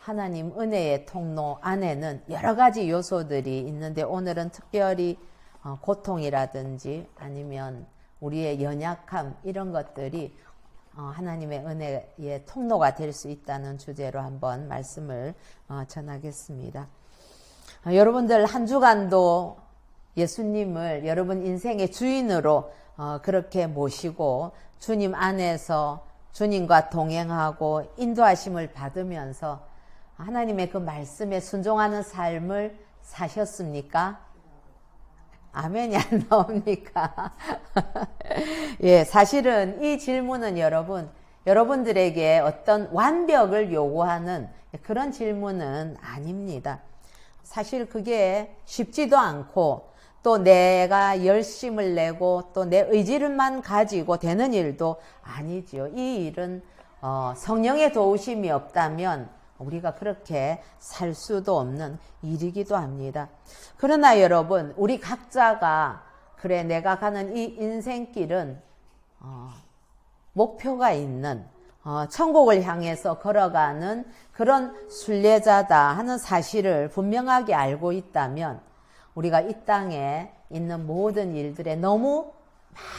하나님 은혜의 통로 안에는 여러 가지 요소들이 있는데 오늘은 특별히 고통이라든지 아니면 우리의 연약함 이런 것들이 하나님의 은혜의 통로가 될 수 있다는 주제로 한번 말씀을 전하겠습니다. 여러분들 한 주간도 예수님을 여러분 인생의 주인으로 그렇게 모시고 주님 안에서 주님과 동행하고 인도하심을 받으면서 하나님의 그 말씀에 순종하는 삶을 사셨습니까? 아멘이 안 나옵니까? 예, 사실은 이 질문은 여러분들에게 어떤 완벽을 요구하는 그런 질문은 아닙니다. 사실 그게 쉽지도 않고 또 내가 열심을 내고 또 내 의지를만 가지고 되는 일도 아니지요. 이 일은 성령의 도우심이 없다면 우리가 그렇게 살 수도 없는 일이기도 합니다. 그러나 여러분, 우리 각자가 그래 내가 가는 이 인생길은 목표가 있는 천국을 향해서 걸어가는 그런 순례자다 하는 사실을 분명하게 알고 있다면 우리가 이 땅에 있는 모든 일들에 너무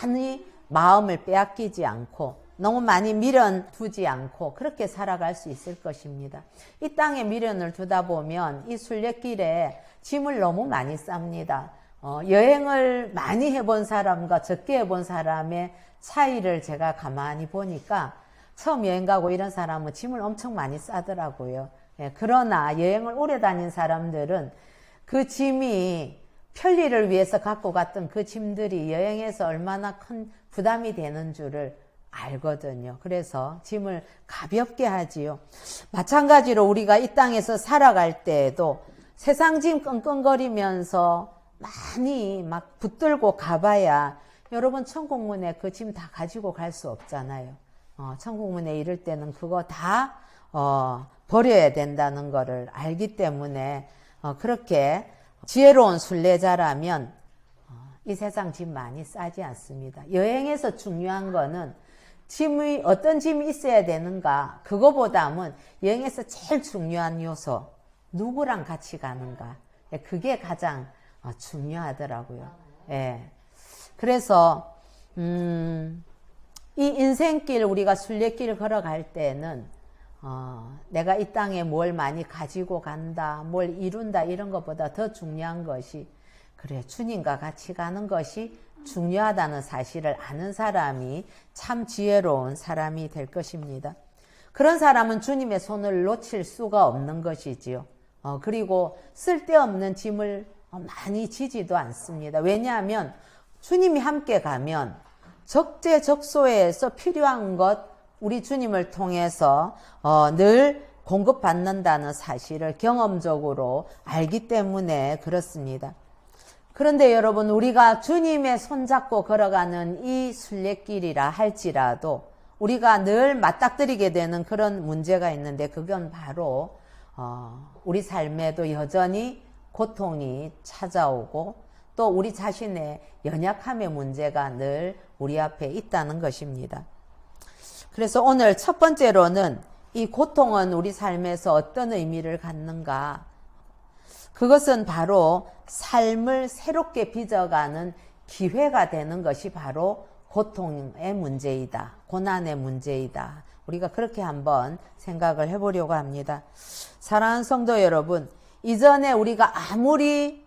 많이 마음을 빼앗기지 않고 너무 많이 미련 두지 않고 그렇게 살아갈 수 있을 것입니다. 이 땅에 미련을 두다 보면 이 순례길에 짐을 너무 많이 쌉니다. 여행을 많이 해본 사람과 적게 해본 사람의 차이를 제가 가만히 보니까 처음 여행 가고 이런 사람은 짐을 엄청 많이 싸더라고요. 예, 그러나 여행을 오래 다닌 사람들은 그 짐이 편리를 위해서 갖고 갔던 그 짐들이 여행에서 얼마나 큰 부담이 되는 줄을 알거든요. 그래서 짐을 가볍게 하지요. 마찬가지로 우리가 이 땅에서 살아갈 때에도 세상 짐 끙끙거리면서 많이 막 붙들고 가봐야 여러분 천국문에 그 짐 다 가지고 갈 수 없잖아요. 천국문에 이를 때는 그거 다 버려야 된다는 거를 알기 때문에 그렇게 지혜로운 순례자라면 이 세상 짐 많이 싸지 않습니다. 여행에서 중요한 거는 짐이 어떤 짐이 있어야 되는가 그거보다는 여행에서 제일 중요한 요소 누구랑 같이 가는가 그게 가장 중요하더라고요. 예. 그래서 이 인생길 우리가 순례길 걸어갈 때는 내가 이 땅에 뭘 많이 가지고 간다 뭘 이룬다 이런 것보다 더 중요한 것이 그래 주님과 같이 가는 것이 중요하다는 사실을 아는 사람이 참 지혜로운 사람이 될 것입니다. 그런 사람은 주님의 손을 놓칠 수가 없는 것이지요. 그리고 쓸데없는 짐을 많이 지지도 않습니다. 왜냐하면 주님이 함께 가면 적재적소에서 필요한 것 우리 주님을 통해서 늘 공급받는다는 사실을 경험적으로 알기 때문에 그렇습니다. 그런데 여러분 우리가 주님의 손잡고 걸어가는 이 순례길이라 할지라도 우리가 늘 맞닥뜨리게 되는 그런 문제가 있는데 그건 바로 우리 삶에도 여전히 고통이 찾아오고 또 우리 자신의 연약함의 문제가 늘 우리 앞에 있다는 것입니다. 그래서 오늘 첫 번째로는 이 고통은 우리 삶에서 어떤 의미를 갖는가 그것은 바로 삶을 새롭게 빚어가는 기회가 되는 것이 바로 고통의 문제이다. 고난의 문제이다. 우리가 그렇게 한번 생각을 해보려고 합니다. 사랑하는 성도 여러분, 이전에 우리가 아무리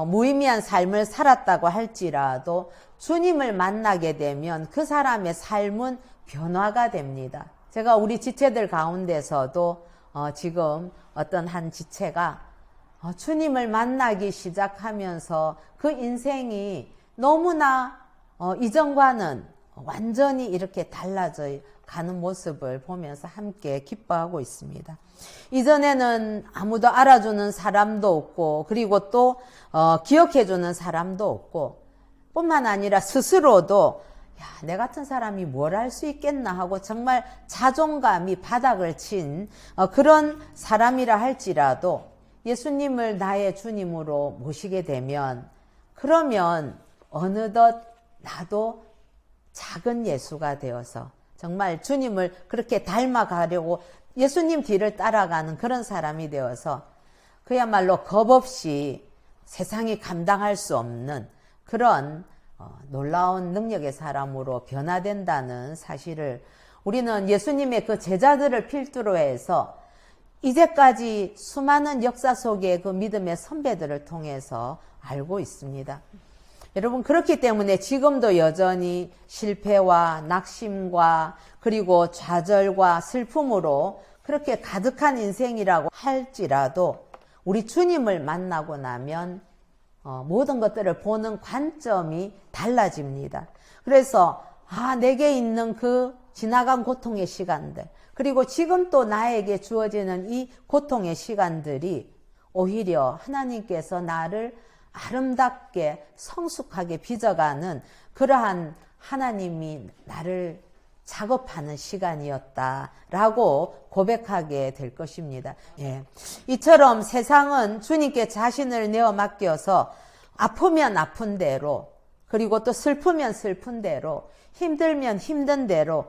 무의미한 삶을 살았다고 할지라도 주님을 만나게 되면 그 사람의 삶은 변화가 됩니다. 제가 우리 지체들 가운데서도 지금 어떤 한 지체가 주님을 만나기 시작하면서 그 인생이 너무나 이전과는 완전히 이렇게 달라져 가는 모습을 보면서 함께 기뻐하고 있습니다. 이전에는 아무도 알아주는 사람도 없고 그리고 또 기억해주는 사람도 없고 뿐만 아니라 스스로도 내 같은 사람이 뭘 할 수 있겠나 하고 정말 자존감이 바닥을 친 그런 사람이라 할지라도 예수님을 나의 주님으로 모시게 되면 그러면 어느덧 나도 작은 예수가 되어서 정말 주님을 그렇게 닮아가려고 예수님 뒤를 따라가는 그런 사람이 되어서 그야말로 겁 없이 세상이 감당할 수 없는 그런 놀라운 능력의 사람으로 변화된다는 사실을 우리는 예수님의 그 제자들을 필두로 해서 이제까지 수많은 역사 속의 그 믿음의 선배들을 통해서 알고 있습니다. 여러분, 그렇기 때문에 지금도 여전히 실패와 낙심과 그리고 좌절과 슬픔으로 그렇게 가득한 인생이라고 할지라도 우리 주님을 만나고 나면 모든 것들을 보는 관점이 달라집니다. 그래서 내게 있는 그 지나간 고통의 시간들, 그리고 지금 또 나에게 주어지는 이 고통의 시간들이 오히려 하나님께서 나를 아름답게 성숙하게 빚어가는 그러한 하나님이 나를 작업하는 시간이었다라고 고백하게 될 것입니다. 예. 이처럼 세상은 주님께 자신을 내어 맡겨서 아프면 아픈 대로, 그리고 또 슬프면 슬픈 대로, 힘들면 힘든 대로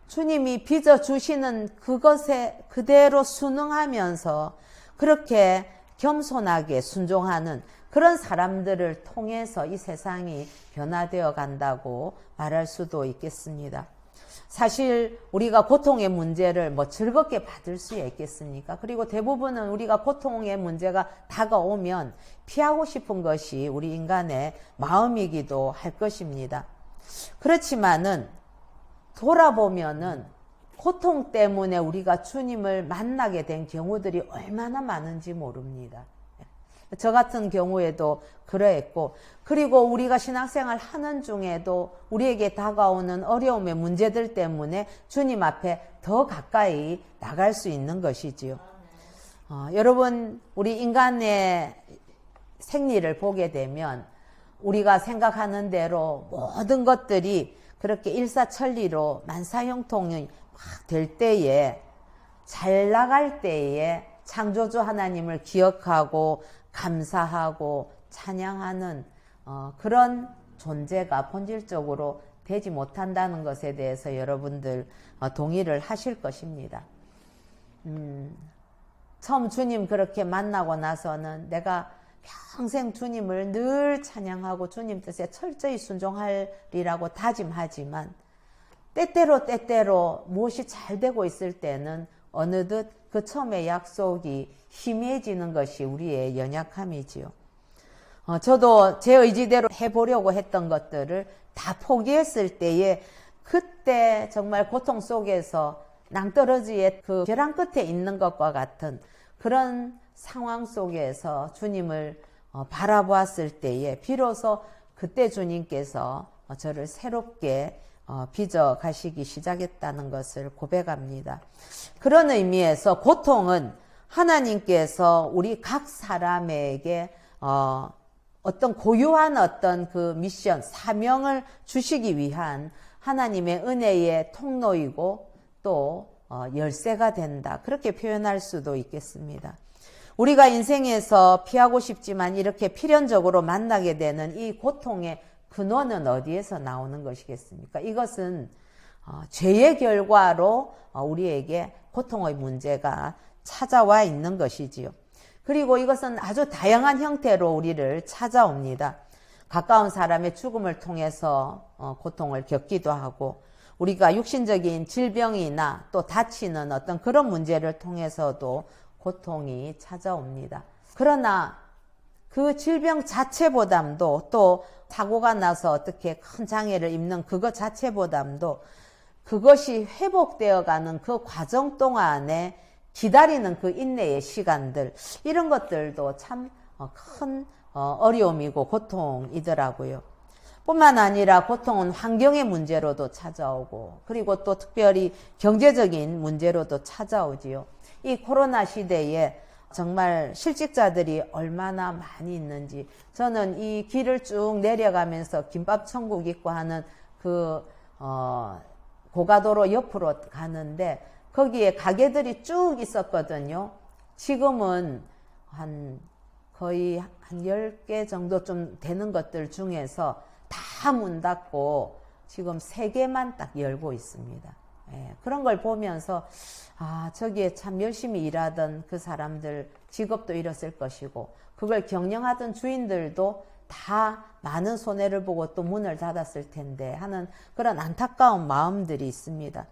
주님이 빚어주시는 그것에 그대로 순응하면서 그렇게 겸손하게 순종하는 그런 사람들을 통해서 이 세상이 변화되어 간다고 말할 수도 있겠습니다. 사실 우리가 고통의 문제를 즐겁게 받을 수 있겠습니까? 그리고 대부분은 우리가 고통의 문제가 다가오면 피하고 싶은 것이 우리 인간의 마음이기도 할 것입니다. 그렇지만은 돌아보면은 고통 때문에 우리가 주님을 만나게 된 경우들이 얼마나 많은지 모릅니다. 저 같은 경우에도 그러했고, 그리고 우리가 신앙생활 하는 중에도 우리에게 다가오는 어려움의 문제들 때문에 주님 앞에 더 가까이 나갈 수 있는 것이지요. 여러분, 우리 인간의 생리를 보게 되면 우리가 생각하는 대로 모든 것들이 그렇게 일사천리로 만사형통이 될 때에, 잘 나갈 때에 창조주 하나님을 기억하고 감사하고 찬양하는 그런 존재가 본질적으로 되지 못한다는 것에 대해서 여러분들 동의를 하실 것입니다. 처음 주님 그렇게 만나고 나서는 내가 평생 주님을 늘 찬양하고 주님 뜻에 철저히 순종하리라고 다짐하지만 때때로 무엇이 잘 되고 있을 때는 어느덧 그 처음의 약속이 희미해지는 것이 우리의 연약함이지요. 저도 제 의지대로 해보려고 했던 것들을 다 포기했을 때에 그때 정말 고통 속에서 낭떠러지의 그 벼랑 끝에 있는 것과 같은 그런 상황 속에서 주님을 바라보았을 때에 비로소 그때 주님께서 저를 새롭게 빚어 가시기 시작했다는 것을 고백합니다. 그런 의미에서 고통은 하나님께서 우리 각 사람에게 어떤 고유한 어떤 그 미션, 사명을 주시기 위한 하나님의 은혜의 통로이고 또 열쇠가 된다. 그렇게 표현할 수도 있겠습니다. 우리가 인생에서 피하고 싶지만 이렇게 필연적으로 만나게 되는 이 고통의 근원은 어디에서 나오는 것이겠습니까? 이것은 죄의 결과로 우리에게 고통의 문제가 찾아와 있는 것이지요. 그리고 이것은 아주 다양한 형태로 우리를 찾아옵니다. 가까운 사람의 죽음을 통해서 고통을 겪기도 하고, 우리가 육신적인 질병이나 또 다치는 어떤 그런 문제를 통해서도 고통이 찾아옵니다. 그러나 그 질병 자체보담도, 또 사고가 나서 어떻게 큰 장애를 입는 그것 자체보담도 그것이 회복되어 가는 그 과정 동안에 기다리는 그 인내의 시간들, 이런 것들도 참 큰 어려움이고 고통이더라고요. 뿐만 아니라 고통은 환경의 문제로도 찾아오고, 그리고 또 특별히 경제적인 문제로도 찾아오지요. 이 코로나 시대에 정말 실직자들이 얼마나 많이 있는지, 저는 이 길을 쭉 내려가면서 김밥 천국 있고 하는 그 고가도로 옆으로 가는데 거기에 가게들이 쭉 있었거든요. 지금은 거의 한 10개 정도 좀 되는 것들 중에서 다 문 닫고 지금 3개만 딱 열고 있습니다. 그런 걸 보면서 저기에 참 열심히 일하던 그 사람들 직업도 잃었을 것이고 그걸 경영하던 주인들도 다 많은 손해를 보고 또 문을 닫았을 텐데 하는 그런 안타까운 마음들이 있습니다.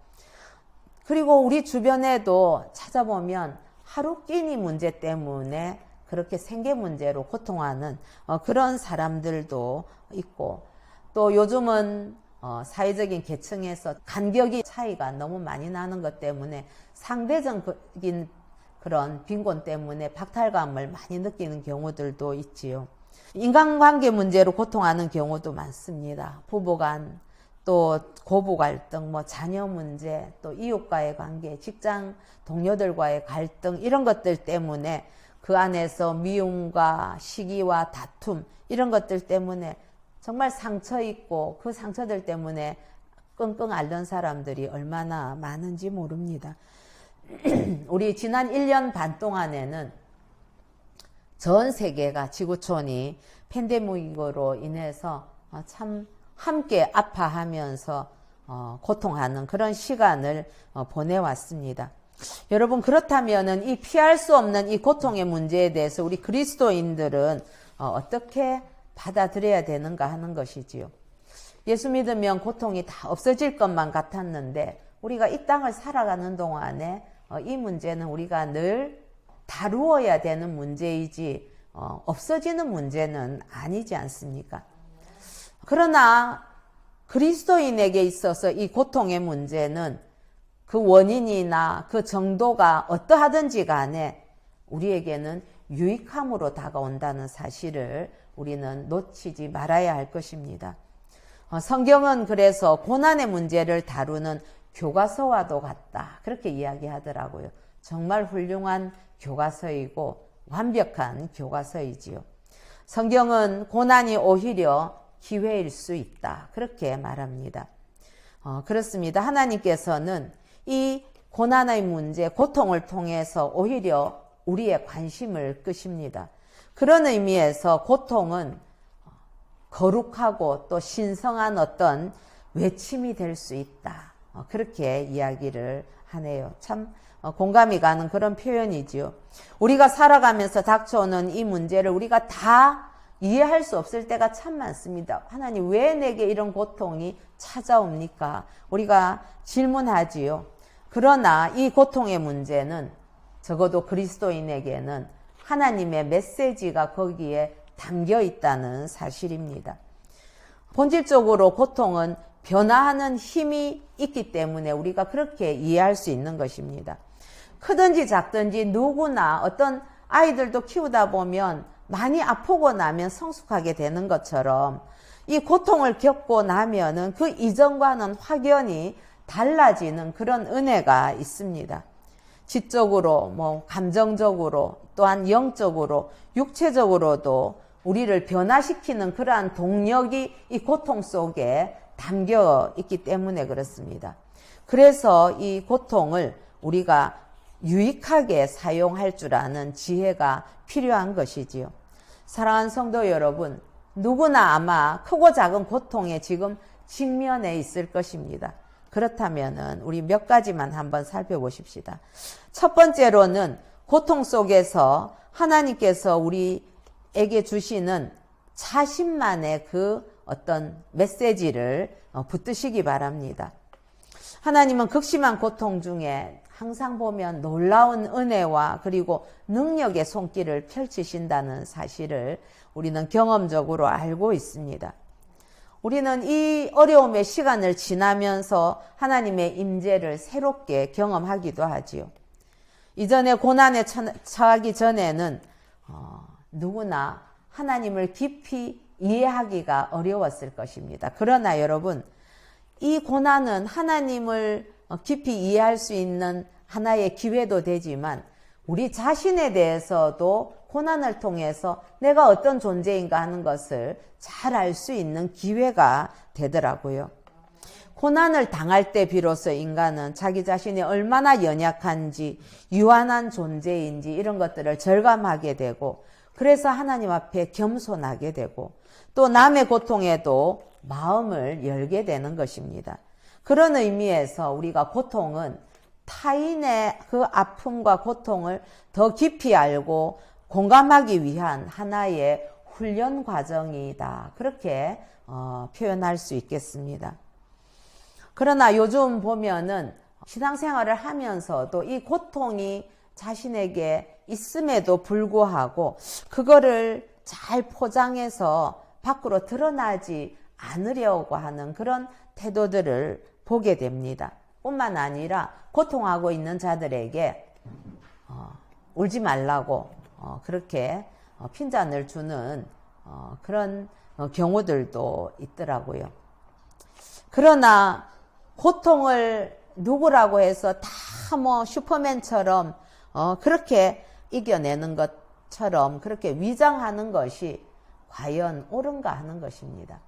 그리고 우리 주변에도 찾아보면 하루 끼니 문제 때문에 그렇게 생계 문제로 고통하는 그런 사람들도 있고, 또 요즘은 사회적인 계층에서 간격이 차이가 너무 많이 나는 것 때문에 상대적인 그런 빈곤 때문에 박탈감을 많이 느끼는 경우들도 있지요. 인간관계 문제로 고통하는 경우도 많습니다. 부부간, 또 고부 갈등, 자녀 문제, 또 이웃과의 관계, 직장 동료들과의 갈등, 이런 것들 때문에 그 안에서 미움과 시기와 다툼, 이런 것들 때문에 정말 상처 있고 그 상처들 때문에 끙끙 앓는 사람들이 얼마나 많은지 모릅니다. 우리 지난 1년 반 동안에는 전 세계가 지구촌이 팬데믹으로 인해서 참 함께 아파하면서 고통하는 그런 시간을 보내왔습니다. 여러분, 그렇다면은 이 피할 수 없는 이 고통의 문제에 대해서 우리 그리스도인들은 어떻게 받아들여야 되는가 하는 것이지요. 예수 믿으면 고통이 다 없어질 것만 같았는데 우리가 이 땅을 살아가는 동안에 이 문제는 우리가 늘 다루어야 되는 문제이지 없어지는 문제는 아니지 않습니까? 그러나 그리스도인에게 있어서 이 고통의 문제는 그 원인이나 그 정도가 어떠하든지 간에 우리에게는 유익함으로 다가온다는 사실을 우리는 놓치지 말아야 할 것입니다. 성경은 그래서 고난의 문제를 다루는 교과서와도 같다, 그렇게 이야기하더라고요. 정말 훌륭한 교과서이고 완벽한 교과서이지요. 성경은 고난이 오히려 기회일 수 있다, 그렇게 말합니다. 그렇습니다. 하나님께서는 이 고난의 문제, 고통을 통해서 오히려 우리의 관심을 끄십니다. 그런 의미에서 고통은 거룩하고 또 신성한 어떤 외침이 될 수 있다, 그렇게 이야기를 하네요. 참 공감이 가는 그런 표현이지요. 우리가 살아가면서 닥쳐오는 이 문제를 우리가 다 이해할 수 없을 때가 참 많습니다. 하나님, 왜 내게 이런 고통이 찾아옵니까? 우리가 질문하지요. 그러나 이 고통의 문제는 적어도 그리스도인에게는 하나님의 메시지가 거기에 담겨 있다는 사실입니다. 본질적으로 고통은 변화하는 힘이 있기 때문에 우리가 그렇게 이해할 수 있는 것입니다. 크든지 작든지 누구나, 어떤 아이들도 키우다 보면 많이 아프고 나면 성숙하게 되는 것처럼 이 고통을 겪고 나면은 그 이전과는 확연히 달라지는 그런 은혜가 있습니다. 지적으로, 감정적으로, 또한 영적으로, 육체적으로도 우리를 변화시키는 그러한 동력이 이 고통 속에 담겨 있기 때문에 그렇습니다. 그래서 이 고통을 우리가 유익하게 사용할 줄 아는 지혜가 필요한 것이지요. 사랑하는 성도 여러분, 누구나 아마 크고 작은 고통에 지금 직면해 있을 것입니다. 그렇다면은 우리 몇 가지만 한번 살펴보십시다. 첫 번째로는 고통 속에서 하나님께서 우리에게 주시는 자신만의 그 어떤 메시지를 붙드시기 바랍니다. 하나님은 극심한 고통 중에 항상 보면 놀라운 은혜와 그리고 능력의 손길을 펼치신다는 사실을 우리는 경험적으로 알고 있습니다. 우리는 이 어려움의 시간을 지나면서 하나님의 임재를 새롭게 경험하기도 하지요. 이전에 고난에 처하기 전에는 누구나 하나님을 깊이 이해하기가 어려웠을 것입니다. 그러나 여러분, 이 고난은 하나님을 깊이 이해할 수 있는 하나의 기회도 되지만 우리 자신에 대해서도 고난을 통해서 내가 어떤 존재인가 하는 것을 잘 알 수 있는 기회가 되더라고요. 고난을 당할 때 비로소 인간은 자기 자신이 얼마나 연약한지, 유한한 존재인지 이런 것들을 절감하게 되고, 그래서 하나님 앞에 겸손하게 되고, 또 남의 고통에도 마음을 열게 되는 것입니다. 그런 의미에서 우리가 고통은 타인의 그 아픔과 고통을 더 깊이 알고 공감하기 위한 하나의 훈련 과정이다. 그렇게 표현할 수 있겠습니다. 그러나 요즘 보면은 신앙생활을 하면서도 이 고통이 자신에게 있음에도 불구하고 그거를 잘 포장해서 밖으로 드러나지 않으려고 하는 그런 태도들을 보게 됩니다. 뿐만 아니라 고통하고 있는 자들에게 울지 말라고 그렇게 핀잔을 주는 그런 경우들도 있더라고요. 그러나 고통을 누구라고 해서 다 뭐 슈퍼맨처럼 그렇게 이겨내는 것처럼 그렇게 위장하는 것이 과연 옳은가 하는 것입니다.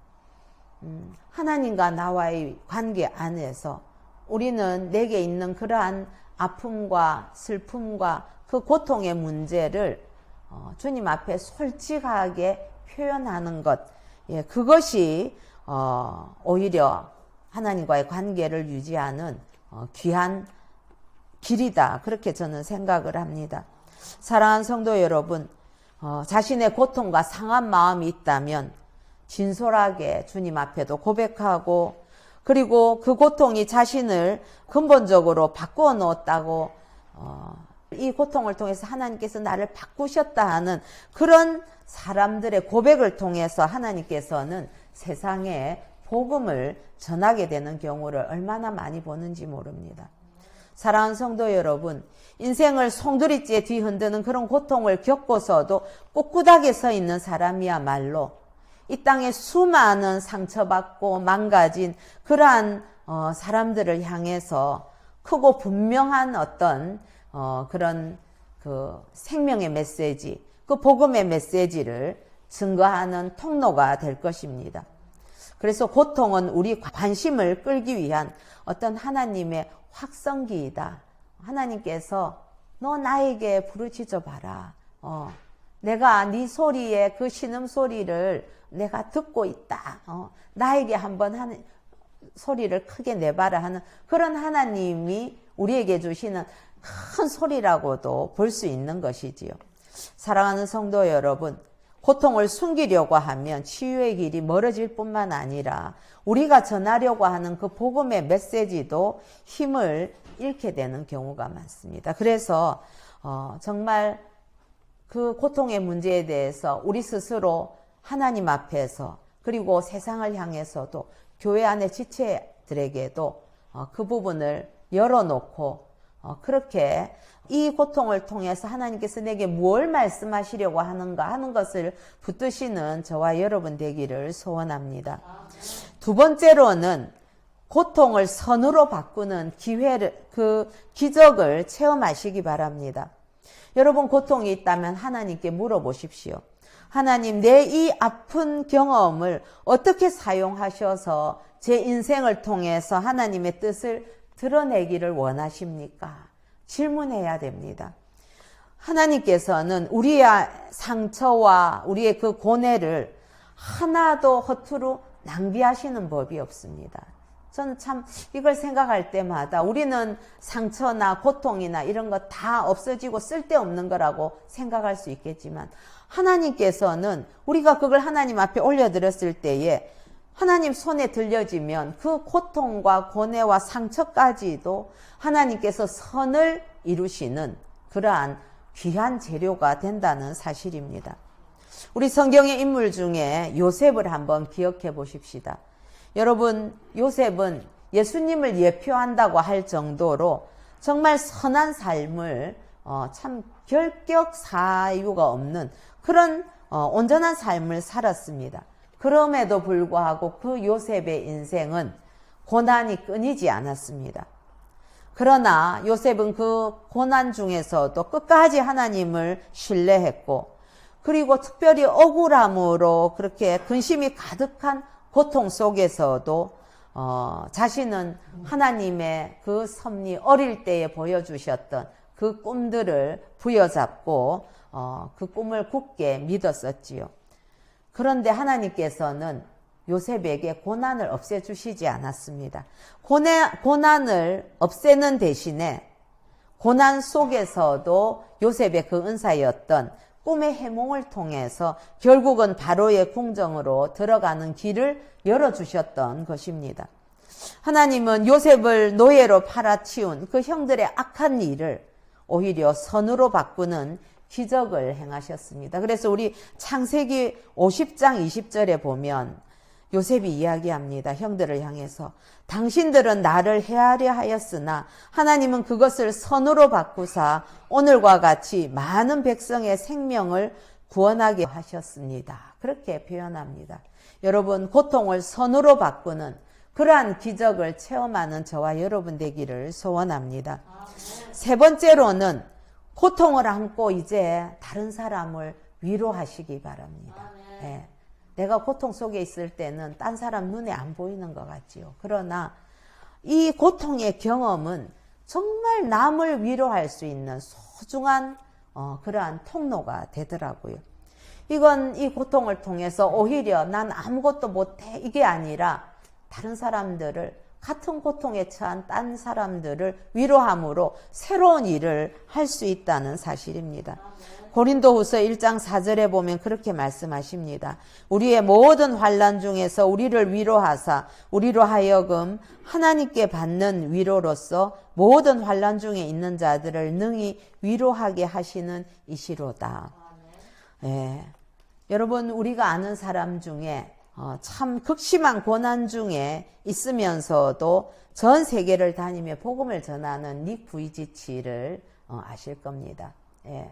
하나님과 나와의 관계 안에서 우리는 내게 있는 그러한 아픔과 슬픔과 그 고통의 문제를 주님 앞에 솔직하게 표현하는 것, 그것이 오히려 하나님과의 관계를 유지하는 귀한 길이다. 그렇게 저는 생각을 합니다. 사랑하는 성도 여러분, 자신의 고통과 상한 마음이 있다면 진솔하게 주님 앞에도 고백하고, 그리고 그 고통이 자신을 근본적으로 바꾸어 놓았다고, 이 고통을 통해서 하나님께서 나를 바꾸셨다 하는 그런 사람들의 고백을 통해서 하나님께서는 세상에 복음을 전하게 되는 경우를 얼마나 많이 보는지 모릅니다. 사랑하는 성도 여러분, 인생을 송두리째 뒤흔드는 그런 고통을 겪고서도 꿋꿋하게 서 있는 사람이야말로 이 땅에 수많은 상처받고 망가진 그러한 사람들을 향해서 크고 분명한 어떤 그런 그 생명의 메시지, 그 복음의 메시지를 증거하는 통로가 될 것입니다. 그래서 고통은 우리 관심을 끌기 위한 어떤 하나님의 확성기이다. 하나님께서 너 나에게 부르짖어 봐라. 내가 네 소리에 그 신음소리를 내가 듣고 있다. 나에게 한번 하는 소리를 크게 내봐라 하는 그런 하나님이 우리에게 주시는 큰 소리라고도 볼 수 있는 것이지요. 사랑하는 성도 여러분, 고통을 숨기려고 하면 치유의 길이 멀어질 뿐만 아니라 우리가 전하려고 하는 그 복음의 메시지도 힘을 잃게 되는 경우가 많습니다. 그래서 정말 그 고통의 문제에 대해서 우리 스스로 하나님 앞에서 그리고 세상을 향해서도 교회 안의 지체들에게도 그 부분을 열어놓고 그렇게 이 고통을 통해서 하나님께서 내게 뭘 말씀하시려고 하는가 하는 것을 붙드시는 저와 여러분 되기를 소원합니다. 두 번째로는 고통을 선으로 바꾸는 기회를, 그 기적을 체험하시기 바랍니다. 여러분 고통이 있다면 하나님께 물어보십시오. 하나님, 내 이 아픈 경험을 어떻게 사용하셔서 제 인생을 통해서 하나님의 뜻을 드러내기를 원하십니까? 질문해야 됩니다. 하나님께서는 우리의 상처와 우리의 그 고뇌를 하나도 허투루 낭비하시는 법이 없습니다. 저는 참 이걸 생각할 때마다 우리는 상처나 고통이나 이런 거 다 없어지고 쓸데없는 거라고 생각할 수 있겠지만 하나님께서는 우리가 그걸 하나님 앞에 올려드렸을 때에 하나님 손에 들려지면 그 고통과 고뇌와 상처까지도 하나님께서 선을 이루시는 그러한 귀한 재료가 된다는 사실입니다. 우리 성경의 인물 중에 요셉을 한번 기억해 보십시다. 여러분, 요셉은 예수님을 예표한다고 할 정도로 정말 선한 삶을 참 결격 사유가 없는 그런 온전한 삶을 살았습니다. 그럼에도 불구하고 그 요셉의 인생은 고난이 끊이지 않았습니다. 그러나 요셉은 그 고난 중에서도 끝까지 하나님을 신뢰했고, 그리고 특별히 억울함으로 그렇게 근심이 가득한 고통 속에서도 자신은 하나님의 그 섭리, 어릴 때에 보여주셨던 그 꿈들을 부여잡고 그 꿈을 굳게 믿었었지요. 그런데 하나님께서는 요셉에게 고난을 없애주시지 않았습니다. 고난을 없애는 대신에 고난 속에서도 요셉의 그 은사였던 꿈의 해몽을 통해서 결국은 바로의 궁정으로 들어가는 길을 열어주셨던 것입니다. 하나님은 요셉을 노예로 팔아치운 그 형들의 악한 일을 오히려 선으로 바꾸는 기적을 행하셨습니다. 그래서 우리 창세기 50장 20절에 보면 요셉이 이야기합니다. 형들을 향해서 당신들은 나를 해하려 하였으나 하나님은 그것을 선으로 바꾸사 오늘과 같이 많은 백성의 생명을 구원하게 하셨습니다. 그렇게 표현합니다. 여러분, 고통을 선으로 바꾸는 그러한 기적을 체험하는 저와 여러분 되기를 소원합니다. 세 번째로는 고통을 안고 이제 다른 사람을 위로하시기 바랍니다. 네. 내가 고통 속에 있을 때는 딴 사람 눈에 안 보이는 것 같지요. 그러나 이 고통의 경험은 정말 남을 위로할 수 있는 소중한 그러한 통로가 되더라고요. 이건 이 고통을 통해서 오히려 난 아무것도 못해 이게 아니라 다른 사람들을 같은 고통에 처한 딴 사람들을 위로함으로 새로운 일을 할 수 있다는 사실입니다. 고린도후서 1장 4절에 보면 그렇게 말씀하십니다. 우리의 모든 환난 중에서 우리를 위로하사 우리로 하여금 하나님께 받는 위로로서 모든 환난 중에 있는 자들을 능히 위로하게 하시는 이시로다. 예. 여러분, 우리가 아는 사람 중에 참 극심한 고난 중에 있으면서도 전 세계를 다니며 복음을 전하는 닉 부이지치를 아실 겁니다. 예.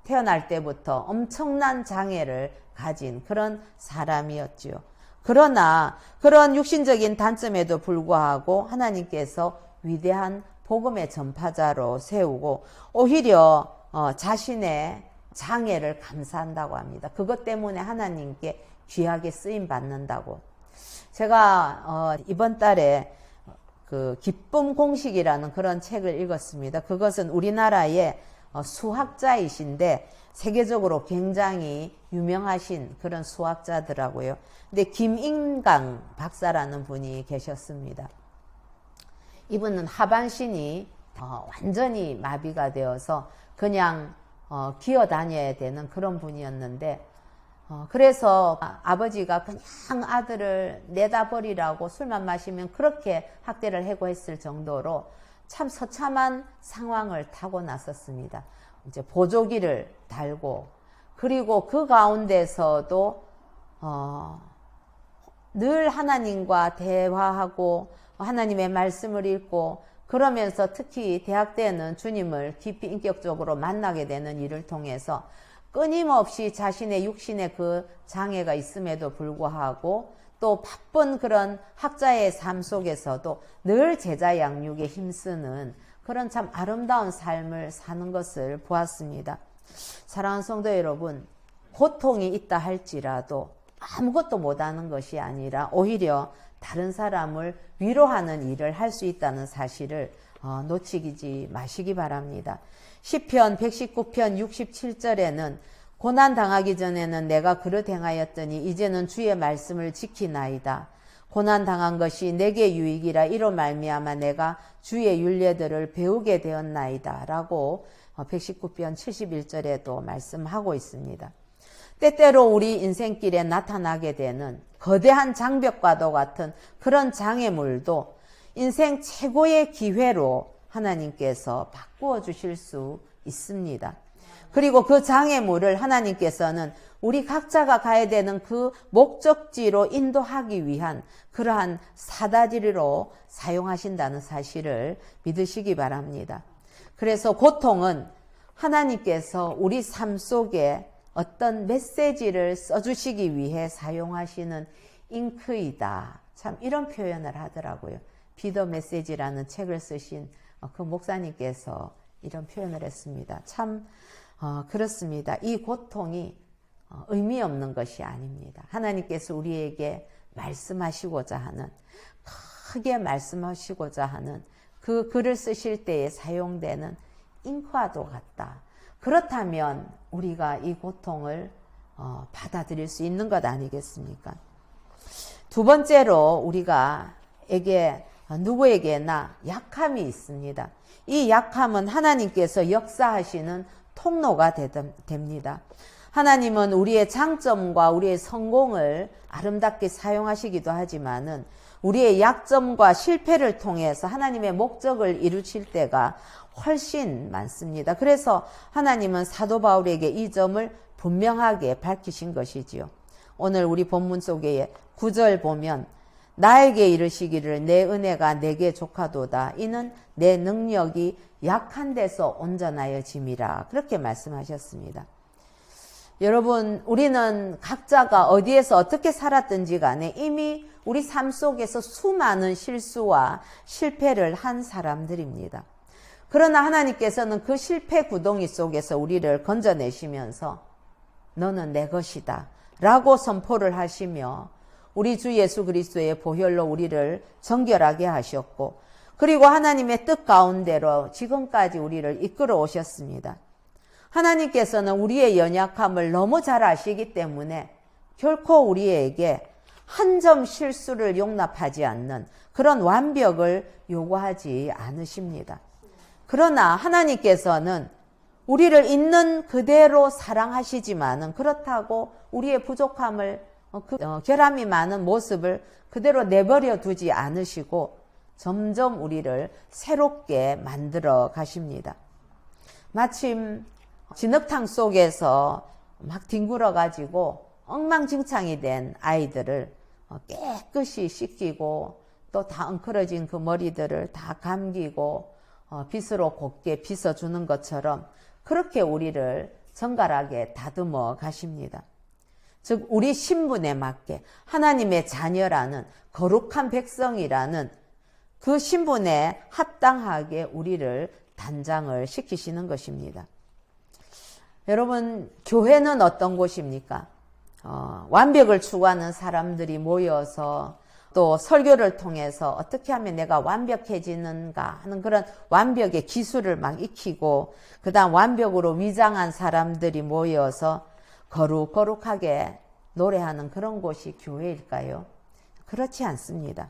태어날 때부터 엄청난 장애를 가진 그런 사람이었지요. 그러나 그런 육신적인 단점에도 불구하고 하나님께서 위대한 복음의 전파자로 세우고 오히려 자신의 장애를 감사한다고 합니다. 그것 때문에 하나님께 귀하게 쓰임 받는다고. 제가 이번 달에 그 기쁨 공식이라는 그런 책을 읽었습니다. 그것은 우리나라의 수학자이신데 세계적으로 굉장히 유명하신 그런 수학자더라고요. 근데 김인강 박사라는 분이 계셨습니다. 이분은 하반신이 완전히 마비가 되어서 그냥 기어 다녀야 되는 그런 분이었는데 그래서 아버지가 그냥 아들을 내다버리라고 술만 마시면 그렇게 학대를 해고했을 정도로 참 처참한 상황을 타고 났었습니다. 이제 보조기를 달고 그리고 그 가운데서도 늘 하나님과 대화하고 하나님의 말씀을 읽고 그러면서 특히 대학 때는 주님을 깊이 인격적으로 만나게 되는 일을 통해서 끊임없이 자신의 육신의 그 장애가 있음에도 불구하고 또 바쁜 그런 학자의 삶 속에서도 늘 제자 양육에 힘쓰는 그런 참 아름다운 삶을 사는 것을 보았습니다. 사랑하는 성도 여러분, 고통이 있다 할지라도 아무것도 못하는 것이 아니라 오히려 다른 사람을 위로하는 일을 할 수 있다는 사실을 놓치지 마시기 바랍니다. 시편 119편 67절에는 고난 당하기 전에는 내가 그릇 행하였더니 이제는 주의 말씀을 지키나이다. 고난 당한 것이 내게 유익이라 이로 말미암아 내가 주의 율례들을 배우게 되었나이다. 라고 119편 71절에도 말씀하고 있습니다. 때때로 우리 인생길에 나타나게 되는 거대한 장벽과도 같은 그런 장애물도 인생 최고의 기회로 하나님께서 바꾸어 주실 수 있습니다. 그리고 그 장애물을 하나님께서는 우리 각자가 가야 되는 그 목적지로 인도하기 위한 그러한 사다리로 사용하신다는 사실을 믿으시기 바랍니다. 그래서 고통은 하나님께서 우리 삶 속에 어떤 메시지를 써주시기 위해 사용하시는 잉크이다. 참 이런 표현을 하더라고요. 비더 메시지라는 책을 쓰신 그 목사님께서 이런 표현을 했습니다. 참 그렇습니다. 이 고통이 의미 없는 것이 아닙니다. 하나님께서 우리에게 말씀하시고자 하는, 크게 말씀하시고자 하는 그 글을 쓰실 때에 사용되는 잉크와도 같다. 그렇다면 우리가 이 고통을 받아들일 수 있는 것 아니겠습니까? 두 번째로 누구에게나 약함이 있습니다. 이 약함은 하나님께서 역사하시는 통로가 됩니다. 하나님은 우리의 장점과 우리의 성공을 아름답게 사용하시기도 하지만은 우리의 약점과 실패를 통해서 하나님의 목적을 이루실 때가 훨씬 많습니다. 그래서 하나님은 사도 바울에게 이 점을 분명하게 밝히신 것이지요. 오늘 우리 본문 속에 9절 보면 나에게 이르시기를 내 은혜가 내게 족하도다. 이는 내 능력이 약한 데서 온전하여짐이라. 그렇게 말씀하셨습니다. 여러분, 우리는 각자가 어디에서 어떻게 살았든지 간에 이미 우리 삶 속에서 수많은 실수와 실패를 한 사람들입니다. 그러나 하나님께서는 그 실패 구덩이 속에서 우리를 건져내시면서 너는 내 것이다 라고 선포를 하시며 우리 주 예수 그리스도의 보혈로 우리를 정결하게 하셨고, 그리고 하나님의 뜻 가운데로 지금까지 우리를 이끌어 오셨습니다. 하나님께서는 우리의 연약함을 너무 잘 아시기 때문에 결코 우리에게 한 점 실수를 용납하지 않는 그런 완벽을 요구하지 않으십니다. 그러나 하나님께서는 우리를 있는 그대로 사랑하시지만은 그렇다고 우리의 부족함을 결함이 많은 모습을 그대로 내버려 두지 않으시고 점점 우리를 새롭게 만들어 가십니다. 마침 진흙탕 속에서 막 뒹굴어 가지고 엉망진창이 된 아이들을 깨끗이 씻기고 또 다 엉클어진 그 머리들을 다 감기고 빗으로 곱게 빗어주는 것처럼 그렇게 우리를 정갈하게 다듬어 가십니다. 즉 우리 신분에 맞게 하나님의 자녀라는 거룩한 백성이라는 그 신분에 합당하게 우리를 단장을 시키시는 것입니다. 여러분, 교회는 어떤 곳입니까? 완벽을 추구하는 사람들이 모여서 또 설교를 통해서 어떻게 하면 내가 완벽해지는가 하는 그런 완벽의 기술을 막 익히고, 그 다음 완벽으로 위장한 사람들이 모여서 거룩하게 노래하는 그런 곳이 교회일까요? 그렇지 않습니다.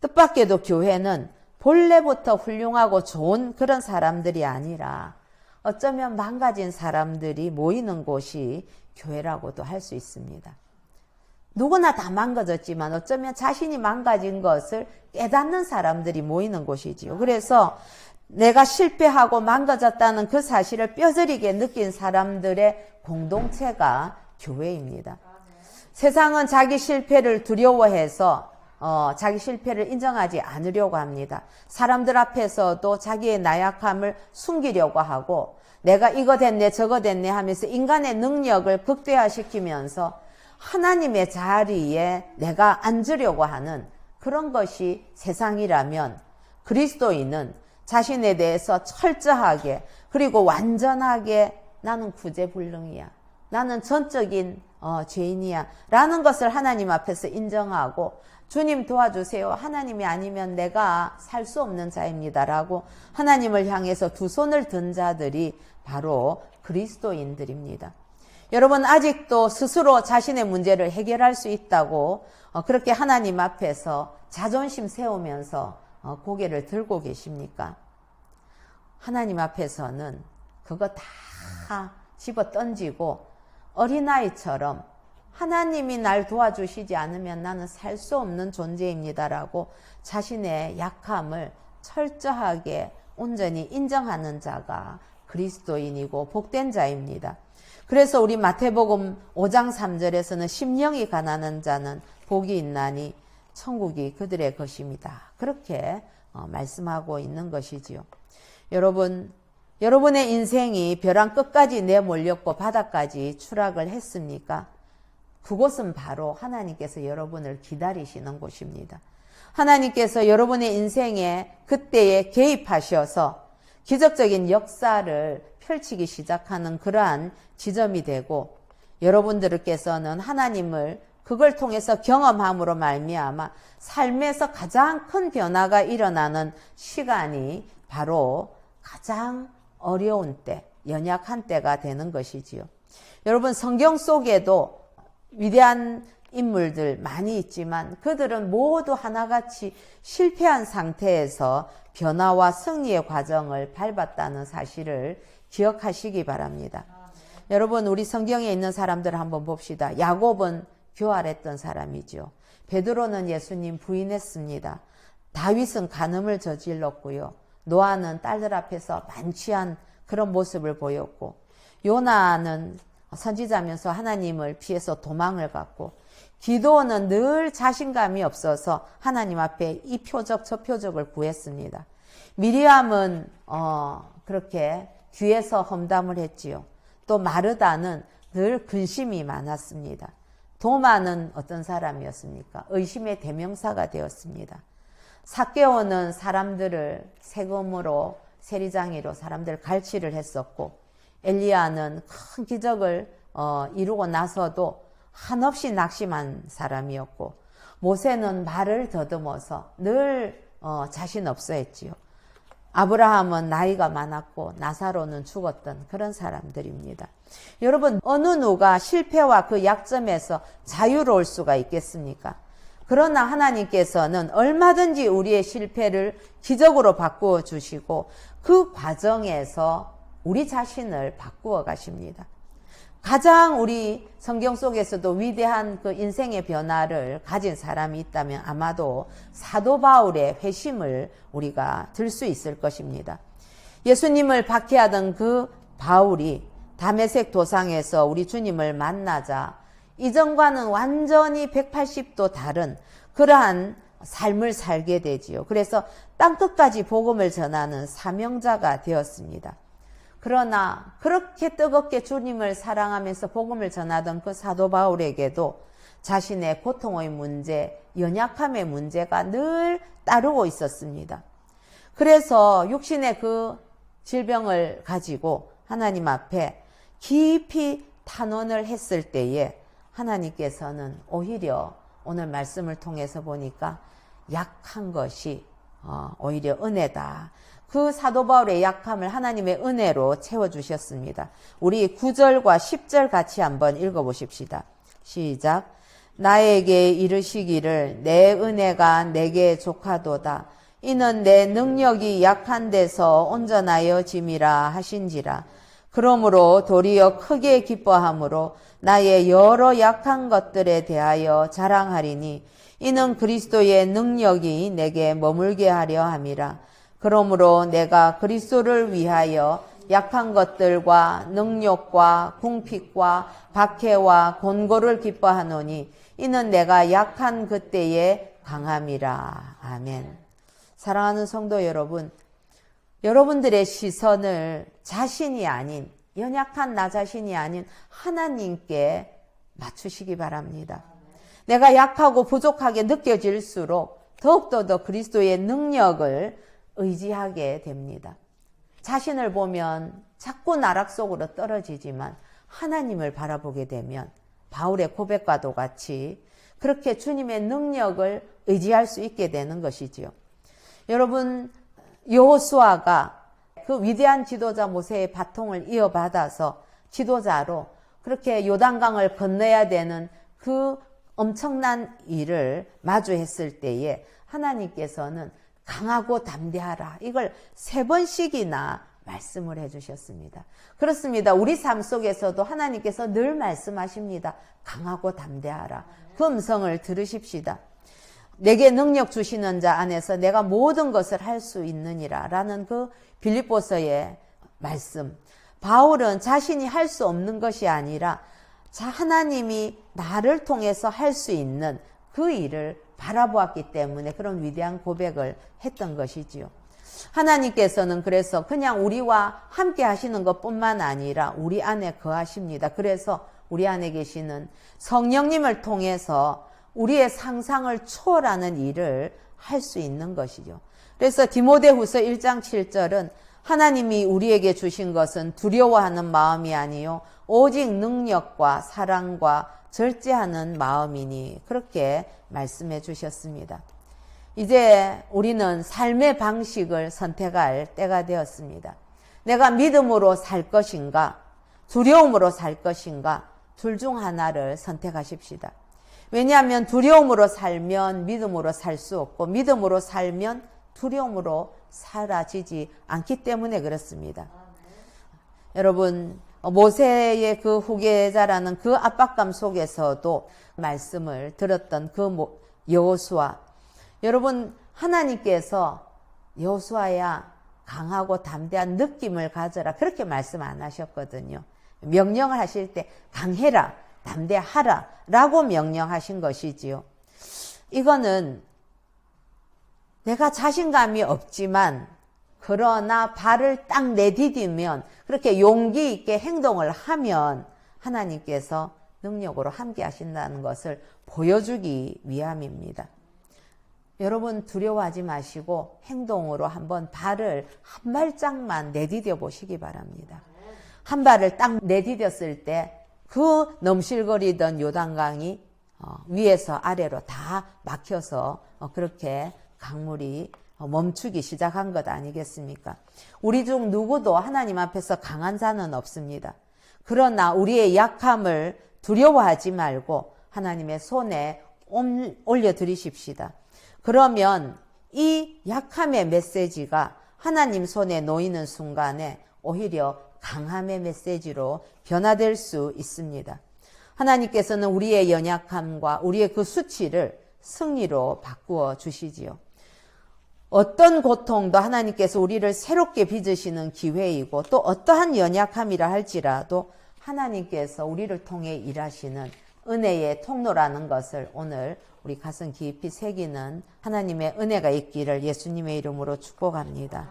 뜻밖에도 교회는 본래부터 훌륭하고 좋은 그런 사람들이 아니라 어쩌면 망가진 사람들이 모이는 곳이 교회라고도 할 수 있습니다. 누구나 다 망가졌지만 어쩌면 자신이 망가진 것을 깨닫는 사람들이 모이는 곳이지요. 그래서 내가 실패하고 망가졌다는 그 사실을 뼈저리게 느낀 사람들의 공동체가 교회입니다. 세상은 자기 실패를 두려워해서 자기 실패를 인정하지 않으려고 합니다. 사람들 앞에서도 자기의 나약함을 숨기려고 하고 내가 이거 됐네 저거 됐네 하면서 인간의 능력을 극대화시키면서 하나님의 자리에 내가 앉으려고 하는 그런 것이 세상이라면, 그리스도인은 자신에 대해서 철저하게 그리고 완전하게 나는 구제불능이야, 나는 전적인 죄인이야 라는 것을 하나님 앞에서 인정하고 주님 도와주세요, 하나님이 아니면 내가 살 수 없는 자입니다 라고 하나님을 향해서 두 손을 든 자들이 바로 그리스도인들입니다. 여러분, 아직도 스스로 자신의 문제를 해결할 수 있다고 그렇게 하나님 앞에서 자존심 세우면서 고개를 들고 계십니까? 하나님 앞에서는 그거 다 집어 던지고 어린아이처럼 하나님이 날 도와주시지 않으면 나는 살 수 없는 존재입니다라고 자신의 약함을 철저하게 온전히 인정하는 자가 그리스도인이고 복된 자입니다. 그래서 우리 마태복음 5장 3절에서는 심령이 가난한 자는 복이 있나니 천국이 그들의 것입니다. 그렇게 말씀하고 있는 것이지요. 여러분, 여러분의 인생이 벼랑 끝까지 내몰렸고 바닥까지 추락을 했습니까? 그곳은 바로 하나님께서 여러분을 기다리시는 곳입니다. 하나님께서 여러분의 인생에 그때에 개입하셔서 기적적인 역사를 펼치기 시작하는 그러한 지점이 되고, 여러분들께서는 하나님을 그걸 통해서 경험함으로 말미암아 삶에서 가장 큰 변화가 일어나는 시간이 바로 가장 어려운 때, 연약한 때가 되는 것이지요. 여러분, 성경 속에도 위대한 인물들 많이 있지만 그들은 모두 하나같이 실패한 상태에서 변화와 승리의 과정을 밟았다는 사실을 기억하시기 바랍니다. 여러분, 우리 성경에 있는 사람들을 한번 봅시다. 야곱은 교활했던 사람이죠. 베드로는 예수님 부인했습니다. 다윗은 간음을 저질렀고요. 노아는 딸들 앞에서 만취한 그런 모습을 보였고, 요나는 선지자면서 하나님을 피해서 도망을 갔고, 기도는 늘 자신감이 없어서 하나님 앞에 이 표적 저 표적을 구했습니다. 미리암은 그렇게 귀에서 험담을 했지요. 또 마르다는 늘 근심이 많았습니다. 도마는 어떤 사람이었습니까? 의심의 대명사가 되었습니다. 삭개오는 사람들을 세금으로 세리장이로 사람들 갈취를 했었고, 엘리야는 큰 기적을 이루고 나서도 한없이 낙심한 사람이었고, 모세는 말을 더듬어서 늘 자신 없어 했지요. 아브라함은 나이가 많았고 나사로는 죽었던 그런 사람들입니다. 여러분, 어느 누가 실패와 그 약점에서 자유로울 수가 있겠습니까? 그러나 하나님께서는 얼마든지 우리의 실패를 기적으로 바꾸어 주시고 그 과정에서 우리 자신을 바꾸어 가십니다. 가장 우리 성경 속에서도 위대한 그 인생의 변화를 가진 사람이 있다면 아마도 사도 바울의 회심을 우리가 들 수 있을 것입니다. 예수님을 박해하던 그 바울이 다메섹 도상에서 우리 주님을 만나자 이전과는 완전히 180도 다른 그러한 삶을 살게 되지요. 그래서 땅끝까지 복음을 전하는 사명자가 되었습니다. 그러나 그렇게 뜨겁게 주님을 사랑하면서 복음을 전하던 그 사도 바울에게도 자신의 고통의 문제, 연약함의 문제가 늘 따르고 있었습니다. 그래서 육신의 그 질병을 가지고 하나님 앞에 깊이 탄원을 했을 때에 하나님께서는 오히려 오늘 말씀을 통해서 보니까 약한 것이 오히려 은혜다. 그 사도 바울의 약함을 하나님의 은혜로 채워주셨습니다. 우리 9절과 10절 같이 한번 읽어보십시다. 시작. 나에게 이르시기를 내 은혜가 내게 족하도다. 이는 내 능력이 약한 데서 온전하여 짐이라 하신지라. 그러므로 도리어 크게 기뻐함으로 나의 여러 약한 것들에 대하여 자랑하리니 이는 그리스도의 능력이 내게 머물게 하려 함이라. 그러므로 내가 그리스도를 위하여 약한 것들과 능욕과 궁핍과 박해와 곤고를 기뻐하노니 이는 내가 약한 그때에 강함이라. 아멘. 사랑하는 성도 여러분, 여러분들의 시선을 자신이 아닌, 연약한 나 자신이 아닌 하나님께 맞추시기 바랍니다. 내가 약하고 부족하게 느껴질수록 더욱더 더 그리스도의 능력을 의지하게 됩니다. 자신을 보면 자꾸 나락 속으로 떨어지지만 하나님을 바라보게 되면 바울의 고백과도 같이 그렇게 주님의 능력을 의지할 수 있게 되는 것이지요. 여러분, 여호수아가 그 위대한 지도자 모세의 바통을 이어받아서 지도자로 그렇게 요단강을 건너야 되는 그 엄청난 일을 마주했을 때에 하나님께서는 강하고 담대하라. 이걸 3번씩이나 말씀을 해주셨습니다. 그렇습니다. 우리 삶 속에서도 하나님께서 늘 말씀하십니다. 강하고 담대하라. 그 음성을 들으십시다. 내게 능력 주시는 자 안에서 내가 모든 것을 할 수 있느니라 라는 그 빌립보서의 말씀. 바울은 자신이 할 수 없는 것이 아니라 하나님이 나를 통해서 할 수 있는 그 일을 바라보았기 때문에 그런 위대한 고백을 했던 것이지요. 하나님께서는 그래서 그냥 우리와 함께 하시는 것뿐만 아니라 우리 안에 거하십니다. 그래서 우리 안에 계시는 성령님을 통해서 우리의 상상을 초월하는 일을 할 수 있는 것이죠. 그래서 디모데후서 1장 7절은 하나님이 우리에게 주신 것은 두려워하는 마음이 아니요 오직 능력과 사랑과 절제하는 마음이니 그렇게 말씀해 주셨습니다. 이제 우리는 삶의 방식을 선택할 때가 되었습니다. 내가 믿음으로 살 것인가 두려움으로 살 것인가 둘 중 하나를 선택하십시다. 왜냐하면 두려움으로 살면 믿음으로 살 수 없고 믿음으로 살면 두려움으로 사라지지 않기 때문에 그렇습니다. 여러분, 모세의 그 후계자라는 그 압박감 속에서도 말씀을 들었던 그 여호수아. 여러분, 하나님께서 여호수아야 강하고 담대한 느낌을 가져라 그렇게 말씀 안 하셨거든요. 명령을 하실 때 강해라, 담대하라 라고 명령하신 것이지요. 이거는 내가 자신감이 없지만 그러나 발을 딱 내디디면 그렇게 용기 있게 행동을 하면 하나님께서 능력으로 함께 하신다는 것을 보여주기 위함입니다. 여러분 두려워하지 마시고 행동으로 한번 발을 한 발짝만 내디뎌 보시기 바랍니다. 한 발을 딱 내디뎠을 때 그 넘실거리던 요단강이 위에서 아래로 다 막혀서 그렇게 강물이 멈추기 시작한 것 아니겠습니까? 우리 중 누구도 하나님 앞에서 강한 자는 없습니다. 그러나 우리의 약함을 두려워하지 말고 하나님의 손에 올려드리십시다. 그러면 이 약함의 메시지가 하나님 손에 놓이는 순간에 오히려 강함의 메시지로 변화될 수 있습니다. 하나님께서는 우리의 연약함과 우리의 그 수치를 승리로 바꾸어 주시지요. 어떤 고통도 하나님께서 우리를 새롭게 빚으시는 기회이고 또 어떠한 연약함이라 할지라도 하나님께서 우리를 통해 일하시는 은혜의 통로라는 것을 오늘 우리 가슴 깊이 새기는 하나님의 은혜가 있기를 예수님의 이름으로 축복합니다.